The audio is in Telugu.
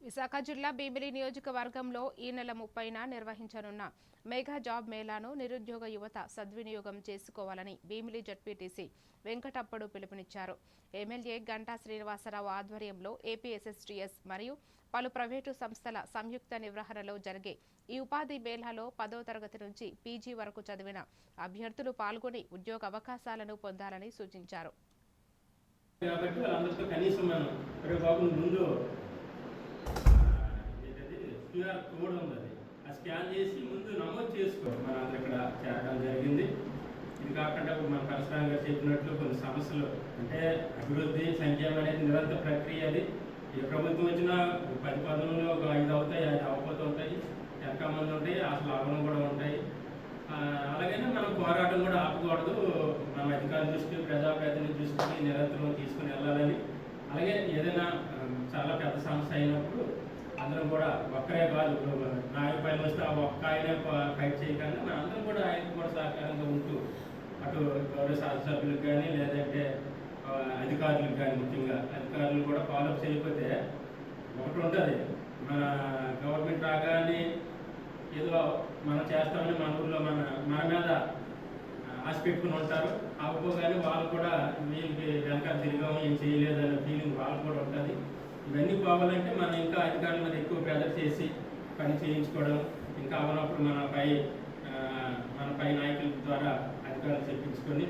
విశాఖ జిల్లా భీమిలి నియోజకవర్గంలో ఈ నెల 30న నిర్వహించనున్న మెగా జాబ్ మేళాను నిరుద్యోగ యువత సద్వినియోగం చేసుకోవాలని భీమిలి జడ్పీటీసీ వెంకటప్పడు పిలుపునిచ్చారు. ఎమ్మెల్యే గంటా శ్రీనివాసరావు ఆధ్వర్యంలో ఏపీఎస్ఎస్టీఎస్ మరియు పలు ప్రైవేటు సంస్థల సంయుక్త నిర్వహణలో జరిగే ఈ ఉపాధి మేళాలో 10వ తరగతి నుంచి పీజీ వరకు చదివిన అభ్యర్థులు పాల్గొని ఉద్యోగ అవకాశాలను పొందాలని సూచించారు. క్యూఆర్ కోడ్ ఉంది, అది స్కాన్ చేసి ముందు నమోదు చేసుకో. మనం ఇక్కడ చేరడం జరిగింది. ఇది కాకుండా మన పరశురామ్ గారు చెప్పినట్లు కొన్ని సమస్యలు అంటే అభివృద్ధి సంక్షేమం అనేది నిరంతర ప్రక్రియ. అది ఏ ప్రభుత్వం వచ్చినా 10 పదవుల్లో ఒక 5 అవుతాయి, 5 అవ్వకపోతూ ఉంటాయి, ఎంత మంది ఉంటాయి, అసలు లాభం కూడా ఉంటాయి. అలాగనే మనం పోరాటం కూడా ఆపకూడదు. మన అధికారుల దృష్టి ప్రజాప్రతినిధి దృష్టికి నిరంతరం తీసుకుని వెళ్ళాలని. అలాగే ఏదైనా చాలా పెద్ద సమస్య అయినప్పుడు అందరం కూడా ఒక్కరే కాదు, నాయకులు వస్తే ఆ ఒక్క ఆయనే ఫైట్ చేయకుండా మన అందరం కూడా ఆయనకు కూడా సహకారంగా ఉంటూ అటు గౌరవ శాసనసభ్యులకు కానీ లేదంటే అధికారులకు కానీ, ముఖ్యంగా అధికారులు కూడా ఫాలోఅప్ చేయకపోతే ఒకటి ఉంటుంది, మన గవర్నమెంట్ రాగానే ఏదో మనం చేస్తామని మన ఊళ్ళో మన మీద ఆశ పెట్టుకుని ఉంటారు. అవ్వగానే వాళ్ళు కూడా వీళ్ళకి వెనకాల తిరిగాము, ఏం చేయలేదనే ఫీలింగ్ వాళ్ళు కూడా ఉంటుంది. ఇవన్నీ పోవాలంటే మనం ఇంకా అధికారుల మీద ఎక్కువ ప్రెజర్ చేసి పని చేయించుకోవడం, ఇంకా అవనప్పుడు మన పై నాయకుల ద్వారా అధికారులు చెప్పించుకొని